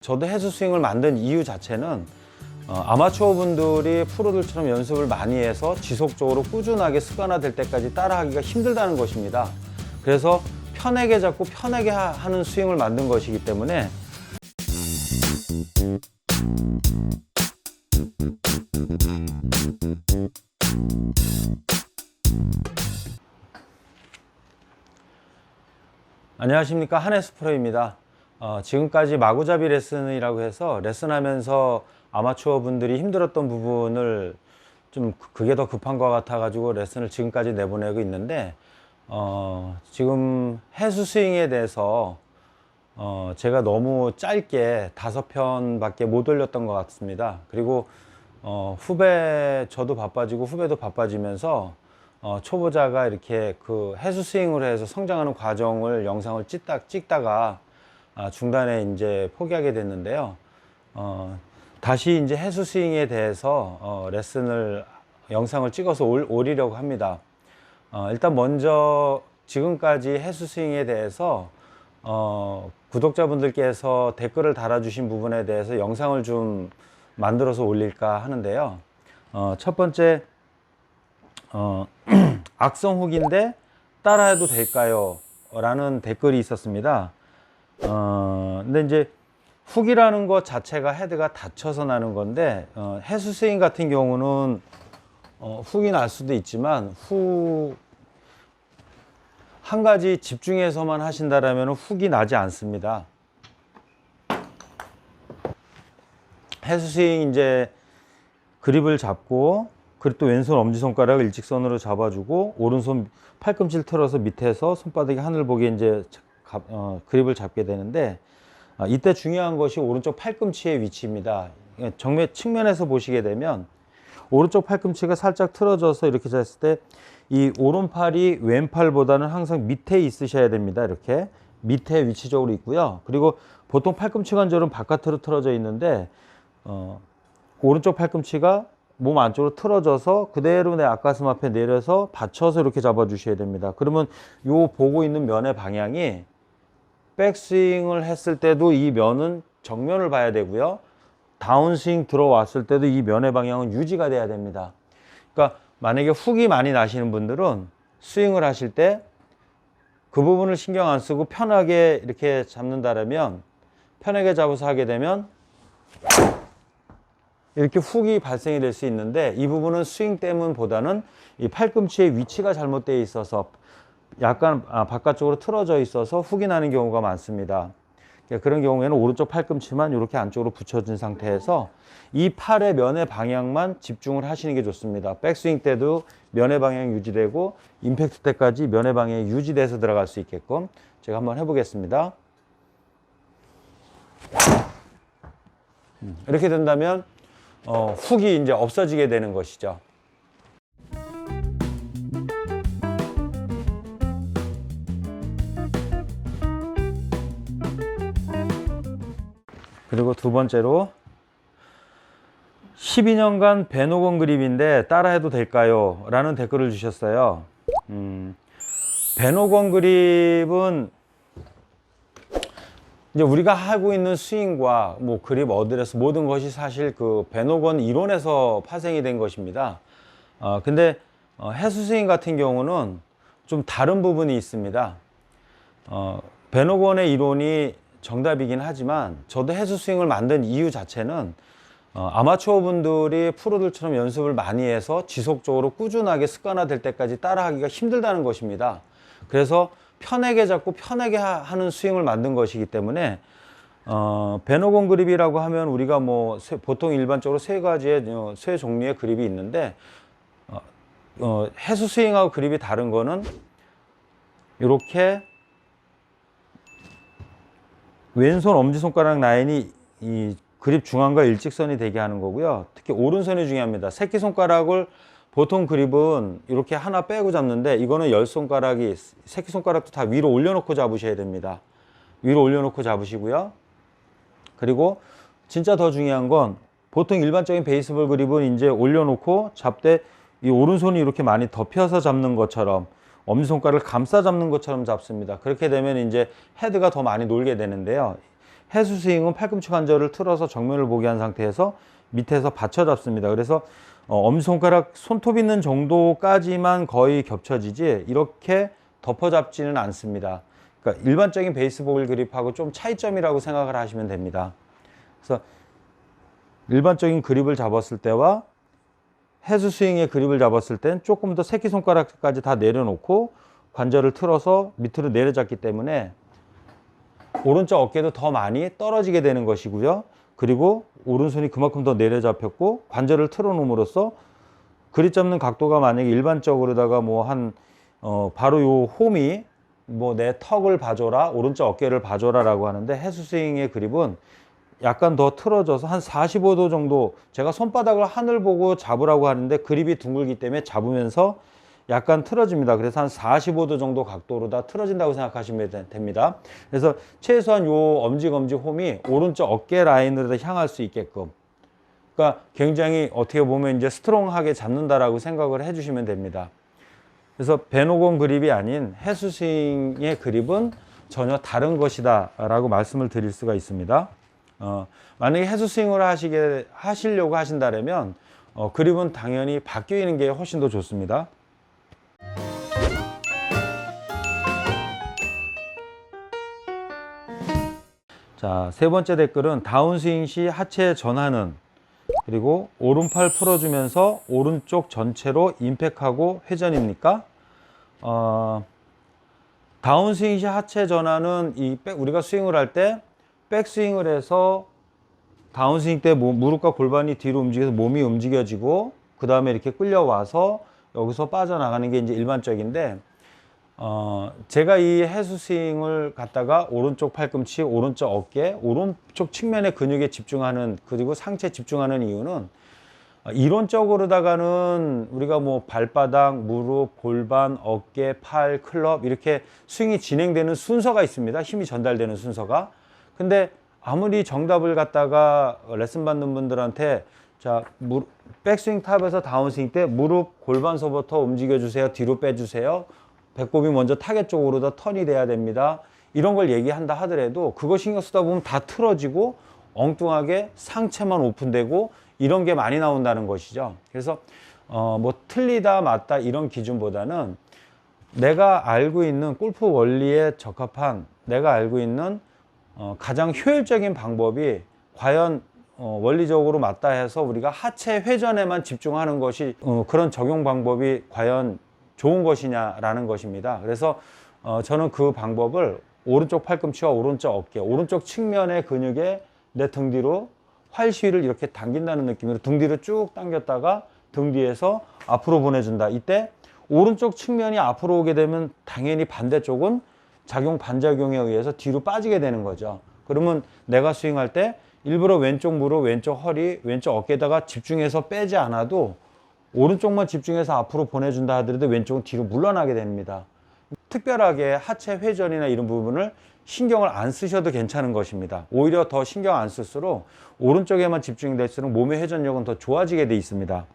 저도 해수 스윙을 만든 이유 자체는 아마추어 분들이 프로들처럼 연습을 많이 해서 지속적으로 꾸준하게 습관화될 때까지 따라하기가 힘들다는 것입니다. 그래서 편하게 잡고 편하게 하는 스윙을 만든 것이기 때문에 안녕하십니까, 한혜수 프로입니다. 지금까지 마구잡이 레슨이라고 해서 레슨하면서 아마추어 분들이 힘들었던 부분을 좀 그게 더 급한 것 같아 가지고 레슨을 지금까지 내보내고 있는데, 지금 해수 스윙에 대해서 제가 너무 짧게 5편밖에 못 올렸던 것 같습니다. 그리고 저도 바빠지고 후배도 바빠지면서 초보자가 이렇게 그 해수 스윙으로 해서 성장하는 과정을 영상을 찍다가 중단에 이제 포기하게 됐는데요. 다시 이제 해수 스윙에 대해서 영상을 찍어서 올리려고 합니다. 일단 먼저 지금까지 해수 스윙에 대해서 구독자분들께서 댓글을 달아주신 부분에 대해서 영상을 좀 만들어서 올릴까 하는데요. 첫 번째, 악성 훅인데 따라해도 될까요? 라는 댓글이 있었습니다. 근데 이제 훅이라는 것 자체가 헤드가 닫혀서 나는 건데, 해수 스윙 같은 경우는 훅이 날 수도 있지만 한 가지 집중해서만 하신다라면 훅이 나지 않습니다. 해수 스윙 이제 그립을 잡고, 그리고 또 왼손 엄지손가락을 일직선으로 잡아주고 오른손 팔꿈치를 틀어서 밑에서 손바닥이 하늘 보게 이제 그립을 잡게 되는데, 이때 중요한 것이 오른쪽 팔꿈치의 위치입니다. 측면에서 보시게 되면 오른쪽 팔꿈치가 살짝 틀어져서 이렇게 잤을 때 이 오른팔이 왼팔보다는 항상 밑에 있으셔야 됩니다. 이렇게 밑에 위치적으로 있고요. 그리고 보통 팔꿈치 관절은 바깥으로 틀어져 있는데, 오른쪽 팔꿈치가 몸 안쪽으로 틀어져서 그대로 내 앞가슴 앞에 내려서 받쳐서 이렇게 잡아 주셔야 됩니다. 그러면 요 보고 있는 면의 방향이 백스윙을 했을 때도 이 면은 정면을 봐야 되고요. 다운스윙 들어왔을 때도 이 면의 방향은 유지가 돼야 됩니다. 그러니까 만약에 훅이 많이 나시는 분들은 스윙을 하실 때 그 부분을 신경 안 쓰고 편하게 이렇게 잡는다면, 편하게 잡아서 하게 되면 이렇게 훅이 발생이 될 수 있는데, 이 부분은 스윙 때문보다는 이 팔꿈치의 위치가 잘못되어 있어서 약간 바깥쪽으로 틀어져 있어서 훅이 나는 경우가 많습니다. 그런 경우에는 오른쪽 팔꿈치만 이렇게 안쪽으로 붙여준 상태에서 이 팔의 면의 방향만 집중을 하시는 게 좋습니다. 백스윙 때도 면의 방향이 유지되고 임팩트 때까지 면의 방향이 유지돼서 들어갈 수 있게끔 제가 한번 해보겠습니다. 이렇게 된다면 훅이 이제 없어지게 되는 것이죠. 그리고 두 번째로, 12년간 배노건 그립인데 따라해도 될까요? 라는 댓글을 주셨어요. 배노건 그립은 이제 우리가 하고 있는 스윙과 뭐 그립 어드레스 모든 것이 사실 그 배노건 이론에서 파생이 된 것입니다. 근데 해수 스윙 같은 경우는 좀 다른 부분이 있습니다. 배노건의 이론이 정답이긴 하지만 저도 해수 스윙을 만든 이유 자체는 아마추어 분들이 프로들처럼 연습을 많이 해서 지속적으로 꾸준하게 습관화될 때까지 따라하기가 힘들다는 것입니다. 그래서 편하게 잡고 편하게 하는 스윙을 만든 것이기 때문에, 배노건 그립이라고 하면 우리가 뭐 보통 일반적으로 세 종류의 그립이 있는데, 해수 스윙하고 그립이 다른 거는 이렇게 왼손 엄지손가락 라인이 이 그립 중앙과 일직선이 되게 하는 거고요. 특히 오른손이 중요합니다. 새끼손가락을 보통 그립은 이렇게 하나 빼고 잡는데, 이거는 10손가락이, 새끼손가락도 다 위로 올려놓고 잡으셔야 됩니다. 위로 올려놓고 잡으시고요. 그리고 진짜 더 중요한 건, 보통 일반적인 베이스볼 그립은 이제 올려놓고 잡되 이 오른손이 이렇게 많이 덮여서 잡는 것처럼, 엄지손가락을 감싸 잡는 것처럼 잡습니다. 그렇게 되면 이제 헤드가 더 많이 놀게 되는데요. 해수 스윙은 팔꿈치 관절을 틀어서 정면을 보게 한 상태에서 밑에서 받쳐 잡습니다. 그래서 엄지손가락 손톱 있는 정도까지만 거의 겹쳐지지 이렇게 덮어 잡지는 않습니다. 그러니까 일반적인 베이스볼 그립하고 좀 차이점이라고 생각을 하시면 됩니다. 그래서 일반적인 그립을 잡았을 때와 해수 스윙의 그립을 잡았을 땐 조금 더 새끼손가락까지 다 내려놓고 관절을 틀어서 밑으로 내려잡기 때문에 오른쪽 어깨도 더 많이 떨어지게 되는 것이고요. 그리고 오른손이 그만큼 더 내려잡혔고 관절을 틀어 놓음으로써 그립 잡는 각도가 만약에 일반적으로다가 바로 요 홈이 내 턱을 봐줘라, 오른쪽 어깨를 봐줘라 라고 하는데, 해수 스윙의 그립은 약간 더 틀어져서 한 45도 정도, 제가 손바닥을 하늘 보고 잡으라고 하는데 그립이 둥글기 때문에 잡으면서 약간 틀어집니다. 그래서 한 45도 정도 각도로 다 틀어진다고 생각하시면 됩니다. 그래서 최소한 요 엄지검지 홈이 오른쪽 어깨 라인으로 향할 수 있게끔, 그러니까 굉장히 어떻게 보면 이제 스트롱하게 잡는다라고 생각을 해주시면 됩니다. 그래서 베노건 그립이 아닌 해수 스윙의 그립은 전혀 다른 것이다 라고 말씀을 드릴 수가 있습니다. 만약에 해수 스윙을 하시려고 하신다면 그립은 당연히 바뀌는 게 훨씬 더 좋습니다. 자, 세 번째 댓글은 다운스윙 시 하체 전환은, 그리고 오른팔 풀어주면서 오른쪽 전체로 임팩하고 회전입니까? 다운스윙 시 하체 전환은 우리가 스윙을 할 때 백스윙을 해서 다운스윙 때 무릎과 골반이 뒤로 움직여서 몸이 움직여지고 그 다음에 이렇게 끌려와서 여기서 빠져나가는 게 이제 일반적인데, 제가 이 해수 스윙을 갖다가 오른쪽 팔꿈치, 오른쪽 어깨, 오른쪽 측면의 근육에 집중하는, 그리고 상체에 집중하는 이유는, 이론적으로다가는 우리가 발바닥, 무릎, 골반, 어깨, 팔, 클럽 이렇게 스윙이 진행되는 순서가 있습니다. 힘이 전달되는 순서가. 근데 아무리 정답을 갖다가 레슨 받는 분들한테, 자, 백스윙 탑에서 다운스윙 때 무릎, 골반서부터 움직여주세요. 뒤로 빼주세요. 배꼽이 먼저 타겟 쪽으로 다 턴이 돼야 됩니다. 이런 걸 얘기한다 하더라도 그거 신경 쓰다 보면 다 틀어지고 엉뚱하게 상체만 오픈되고 이런 게 많이 나온다는 것이죠. 그래서 틀리다 맞다 이런 기준보다는 내가 알고 있는 골프 원리에 적합한, 내가 알고 있는 가장 효율적인 방법이 과연 원리적으로 맞다 해서 우리가 하체 회전에만 집중하는 것이 그런 적용 방법이 과연 좋은 것이냐라는 것입니다. 그래서 저는 그 방법을 오른쪽 팔꿈치와 오른쪽 어깨, 오른쪽 측면의 근육에 내 등 뒤로 활시위를 이렇게 당긴다는 느낌으로 등 뒤로 쭉 당겼다가 등 뒤에서 앞으로 보내준다. 이때 오른쪽 측면이 앞으로 오게 되면 당연히 반대쪽은 반작용에 의해서 뒤로 빠지게 되는 거죠. 그러면 내가 스윙할 때 일부러 왼쪽 무릎, 왼쪽 허리, 왼쪽 어깨에다가 집중해서 빼지 않아도 오른쪽만 집중해서 앞으로 보내준다 하더라도 왼쪽은 뒤로 물러나게 됩니다. 특별하게 하체 회전이나 이런 부분을 신경을 안 쓰셔도 괜찮은 것입니다. 오히려 더 신경 안 쓸수록 오른쪽에만 집중이 될수록 몸의 회전력은 더 좋아지게 돼 있습니다.